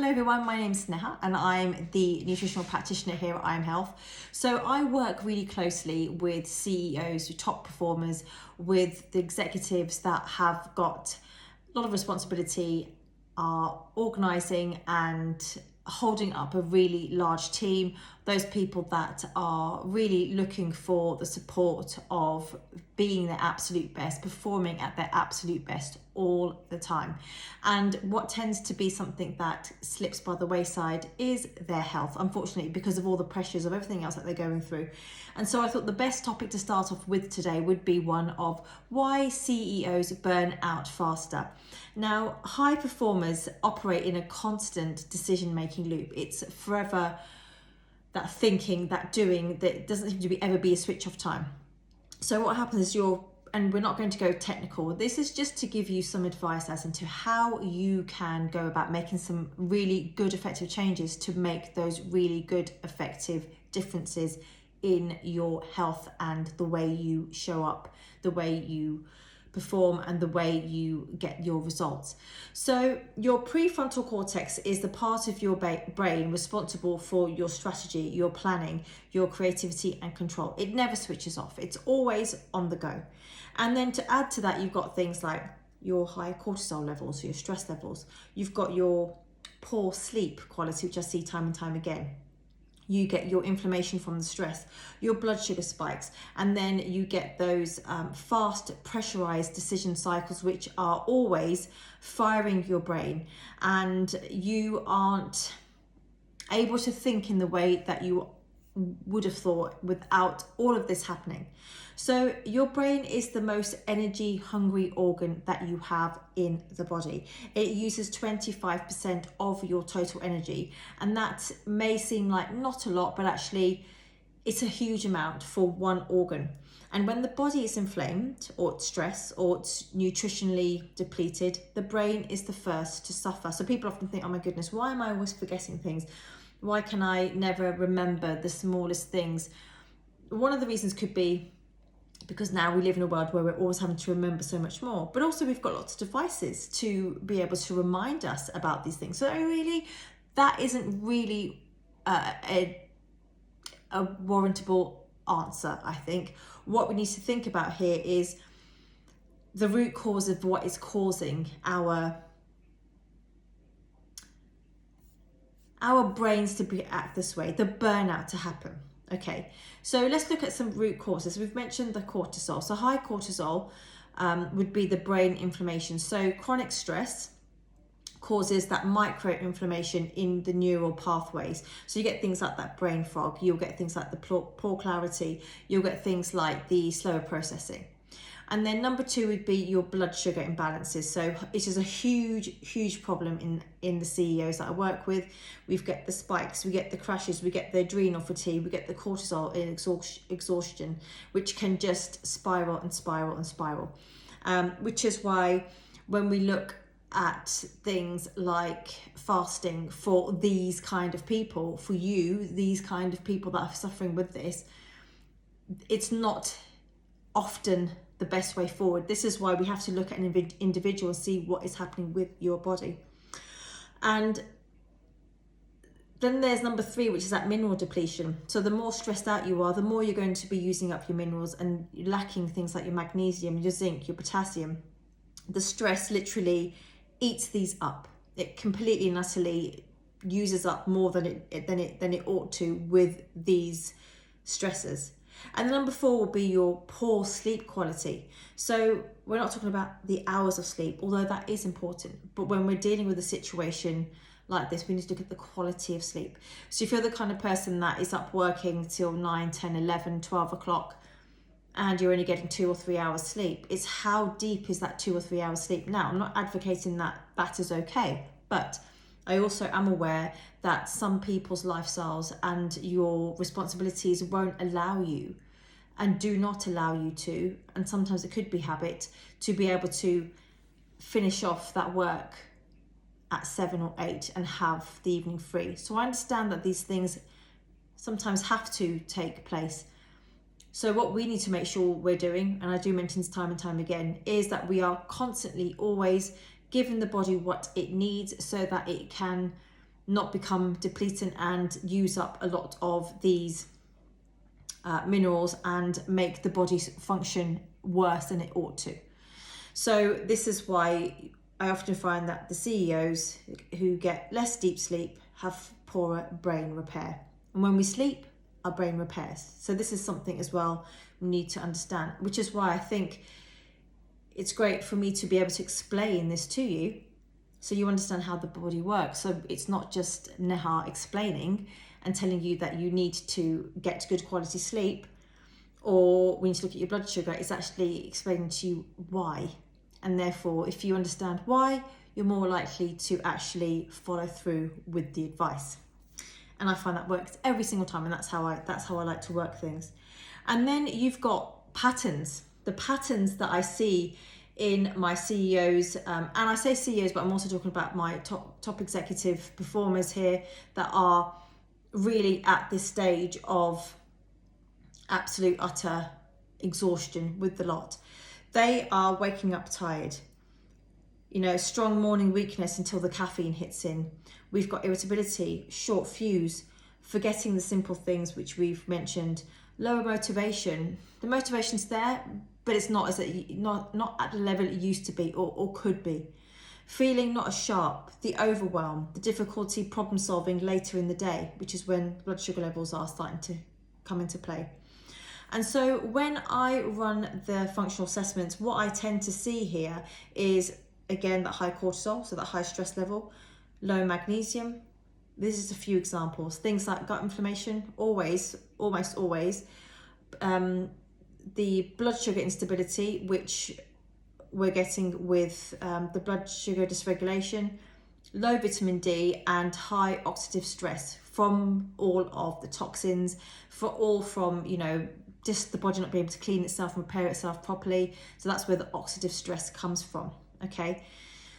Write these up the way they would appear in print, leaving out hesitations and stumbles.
Hello everyone, my name's Neha and I'm the nutritional practitioner here at I Am Health. So I work really closely with CEOs, with top performers, with the executives that have got a lot of responsibility, are organising and holding up a really large team, those people that are really looking for the support of being their absolute best, performing at their absolute best all the time. And what tends to be something that slips by the wayside is their health, unfortunately, because of all the pressures of everything else that they're going through. And so I thought the best topic to start off with today would be one of why CEOs burn out faster. Now, high performers operate in a constant decision-making loop. It's forever that thinking, that doing, that doesn't seem to ever be a switch off time. So what happens is and we're not going to go technical, this is just to give you some advice as into how you can go about making some really good effective changes to make those really good effective differences in your health and the way you show up, the way you perform and the way you get your results. So your prefrontal cortex is the part of your brain responsible for your strategy, your planning, your creativity and control. It never switches off. It's always on the go. And then to add to that, you've got things like your high cortisol levels, your stress levels. You've got your poor sleep quality, which I see time and time again. You get your inflammation from the stress, your blood sugar spikes, and then you get those fast pressurized decision cycles, which are always firing your brain, and you aren't able to think in the way that you would have thought without all of this happening. So your brain is the most energy hungry organ that you have in the body. It uses 25% of your total energy, and that may seem like not a lot, but actually it's a huge amount for one organ. And when the body is inflamed or it's stressed or it's nutritionally depleted, the brain is the first to suffer. So people often think, oh my goodness, why am I always forgetting things? Why can I never remember the smallest things? One of the reasons could be because now we live in a world where we're always having to remember so much more, but also we've got lots of devices to be able to remind us about these things. So really, that isn't really a warrantable answer, I think. What we need to think about here is the root cause of what is causing our brains to act this way, the burnout to happen. Okay, so let's look at some root causes. We've mentioned the cortisol. So high cortisol would be the brain inflammation. So chronic stress causes that micro-inflammation in the neural pathways. So you get things like that brain fog, you'll get things like the poor clarity, you'll get things like the slower processing. And then number two would be your blood sugar imbalances. So it is a huge problem in the CEOs that I work with. We get the spikes, we get the crashes, we get the adrenal fatigue, we get the cortisol exhaustion, which can just spiral and spiral and spiral. Which is why when we look at things like fasting for these kind of people, for you, these kind of people that are suffering with this, it's not often the best way forward. This is why we have to look at an individual and see what is happening with your body. And then there's number three, which is that mineral depletion. So the more stressed out you are, the more you're going to be using up your minerals and lacking things like your magnesium, your zinc, your potassium. The stress literally eats these up. It completely and utterly uses up more than it ought to with these stressors. And number four will be your poor sleep quality. So we're not talking about the hours of sleep, although that is important. But when we're dealing with a situation like this, we need to look at the quality of sleep. So if you're the kind of person that is up working till 9, 10, 11, 12 o'clock, and you're only getting 2 or 3 hours sleep, it's how deep is that 2 or 3 hours sleep? Now, I'm not advocating that that is okay, but I also am aware that some people's lifestyles and your responsibilities won't allow you and do not allow you to, and sometimes it could be habit, to be able to finish off that work at 7 or 8 and have the evening free. So I understand that these things sometimes have to take place. So what we need to make sure we're doing, and I do mention this time and time again, is that we are constantly always giving the body what it needs so that it can not become depleted and use up a lot of these minerals and make the body function worse than it ought to. So this is why I often find that the CEOs who get less deep sleep have poorer brain repair. And when we sleep, our brain repairs. So this is something as well we need to understand, which is why I think it's great for me to be able to explain this to you so you understand how the body works. So it's not just Neha explaining and telling you that you need to get good quality sleep or we need to look at your blood sugar. It's actually explaining to you why. And therefore, if you understand why, you're more likely to actually follow through with the advice. And I find that works every single time, and that's how I like to work things. And then you've got patterns. The patterns that I see in my CEOs, and I say CEOs, but I'm also talking about my top executive performers here that are really at this stage of absolute utter exhaustion with the lot. They are waking up tired. You know, strong morning weakness until the caffeine hits in. We've got irritability, short fuse, forgetting the simple things which we've mentioned, lower motivation. The motivation's there, but it's not not at the level it used to be or could be. Feeling not as sharp, the overwhelm, the difficulty problem solving later in the day, which is when blood sugar levels are starting to come into play. And so when I run the functional assessments, what I tend to see here is, again, that high cortisol, so that high stress level, low magnesium. This is a few examples. Things like gut inflammation, almost always. The blood sugar instability, which we're getting with the blood sugar dysregulation, low vitamin D, and high oxidative stress from all of the toxins, from, you know, just the body not being able to clean itself and repair itself properly. So that's where the oxidative stress comes from, okay?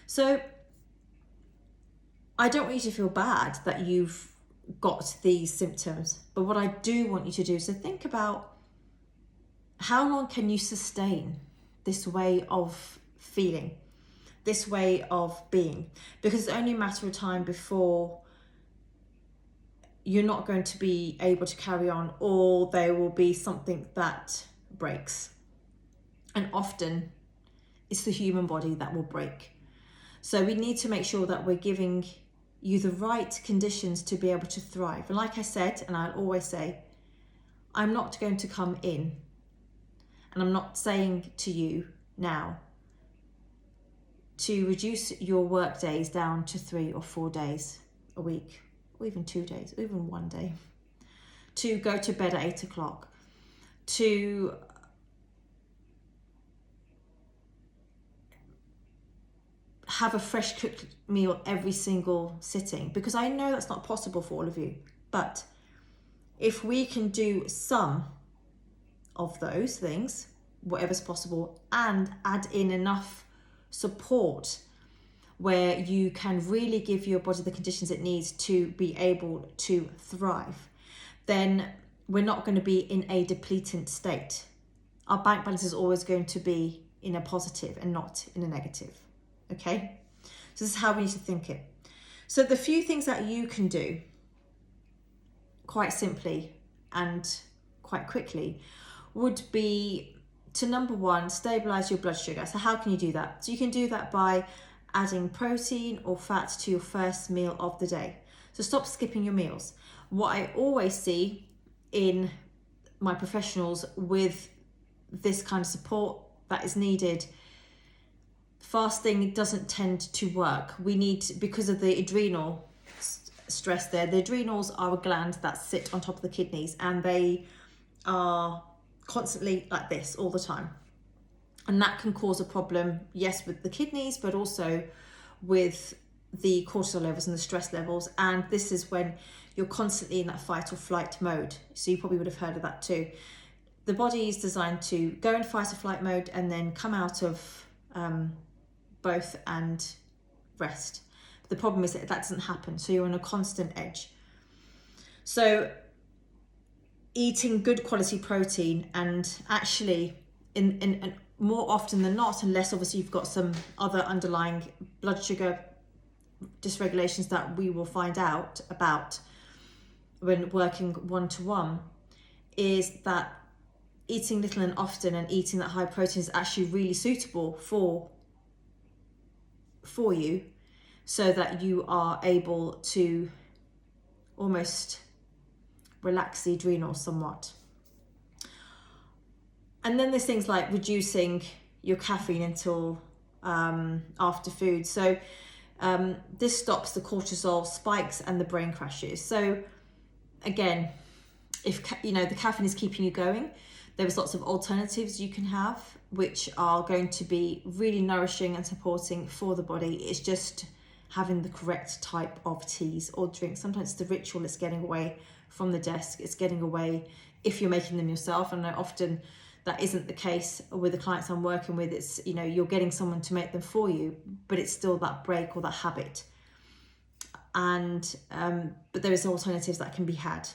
So I don't want you to feel bad that you've got these symptoms, but what I do want you to do is to think about how long can you sustain this way of feeling, this way of being, because it's only a matter of time before you're not going to be able to carry on, or there will be something that breaks. And often it's the human body that will break. So we need to make sure that we're giving you the right conditions to be able to thrive. And like I said, and I'll always say, I'm not going to come in and I'm not saying to you now to reduce your work days down to 3 or 4 days a week, or even 2 days, or even 1 day, to go to bed at 8 o'clock, to have a fresh cooked meal every single sitting, because I know that's not possible for all of you. But if we can do some of those things, whatever's possible, and add in enough support where you can really give your body the conditions it needs to be able to thrive, then we're not going to be in a depletant state. Our bank balance is always going to be in a positive and not in a negative. Okay? So this is how we need to think it. So the few things that you can do quite simply and quite quickly would be to, number one, stabilize your blood sugar. So how can you do that? So you can do that by adding protein or fat to your first meal of the day. So stop skipping your meals. What I always see in my professionals with this kind of support that is needed, fasting doesn't tend to work. We need, because of the adrenal stress there, the adrenals are a gland that sit on top of the kidneys, and they are constantly like this all the time. And that can cause a problem, yes, with the kidneys, but also with the cortisol levels and the stress levels. And this is when you're constantly in that fight or flight mode. So you probably would have heard of that too. The body is designed to go in fight or flight mode and then come out of both and rest. But the problem is that doesn't happen. So you're on a constant edge. So eating good quality protein, and actually in more often than not, unless obviously you've got some other underlying blood sugar dysregulations that we will find out about when working one-to-one is that eating little and often and eating that high protein is actually really suitable for you, so that you are able to almost relax the adrenals somewhat. And then there's things like reducing your caffeine until after food. So this stops the cortisol spikes and the brain crashes. So again, if the caffeine is keeping you going, there's lots of alternatives you can have, which are going to be really nourishing and supporting for the body. It's just having the correct type of teas or drinks. Sometimes the ritual is getting away from the desk. It's getting away if you're making them yourself. And often that isn't the case with the clients I'm working with. It's, you're getting someone to make them for you, but it's still that break or that habit. And but there is alternatives that can be had.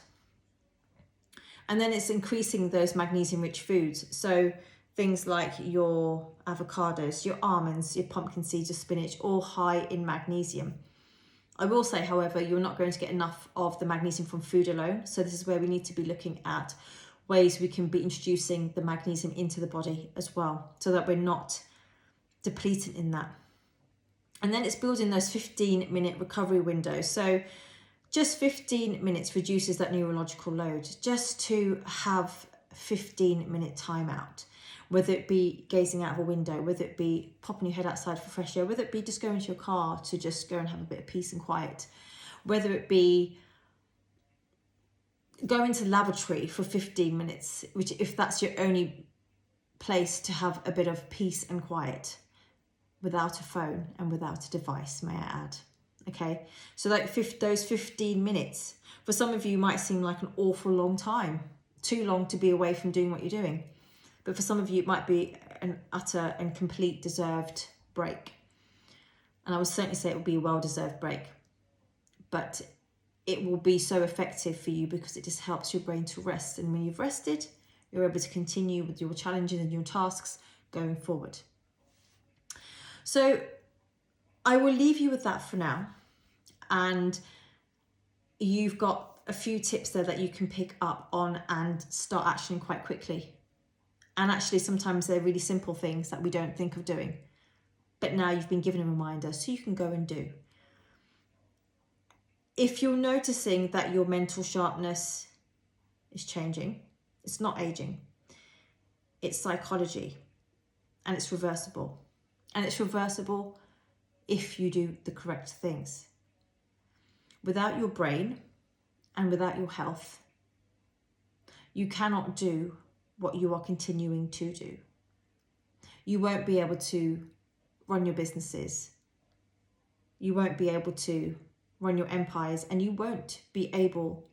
And then it's increasing those magnesium-rich foods. So things like your avocados, your almonds, your pumpkin seeds, your spinach, all high in magnesium. I will say, however, you're not going to get enough of the magnesium from food alone. So this is where we need to be looking at ways we can be introducing the magnesium into the body as well, so that we're not depleted in that. And then it's building those 15-minute recovery windows. So just 15 minutes reduces that neurological load. Just to have 15-minute timeout, whether it be gazing out of a window, whether it be popping your head outside for fresh air, whether it be just going to your car to just go and have a bit of peace and quiet, whether it be going to the lavatory for 15 minutes, which if that's your only place to have a bit of peace and quiet, without a phone and without a device, may I add. Okay, so like those 15 minutes, for some of you might seem like an awful long time, too long to be away from doing what you're doing. But for some of you, it might be an utter and complete deserved break. And I would certainly say it would be a well-deserved break. But it will be so effective for you because it just helps your brain to rest. And when you've rested, you're able to continue with your challenges and your tasks going forward. So I will leave you with that for now. And you've got a few tips there that you can pick up on and start actioning quite quickly. And actually, sometimes they're really simple things that we don't think of doing. But now you've been given a reminder, so you can go and do. If you're noticing that your mental sharpness is changing, it's not aging. It's psychology. And it's reversible. And it's reversible if you do the correct things. Without your brain and without your health, you cannot do what you are continuing to do. You won't be able to run your businesses. You won't be able to run your empires, and you won't be able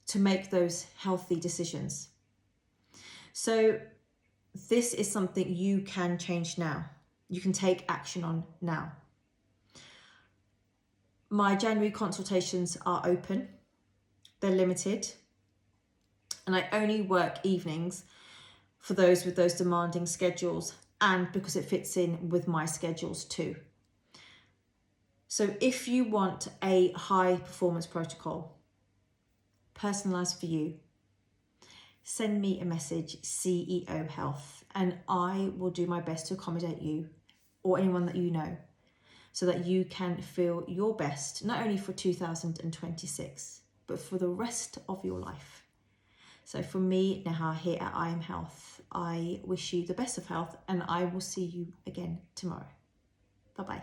to make those healthy decisions. So this is something you can change now. You can take action on now. My January consultations are open. They're limited. And I only work evenings for those with those demanding schedules, and because it fits in with my schedules too. So if you want a high performance protocol, personalized for you, send me a message, CEO Health, and I will do my best to accommodate you or anyone that you know, so that you can feel your best, not only for 2026, but for the rest of your life. So from me, Neha, here at I Am Health, I wish you the best of health, and I will see you again tomorrow. Bye-bye.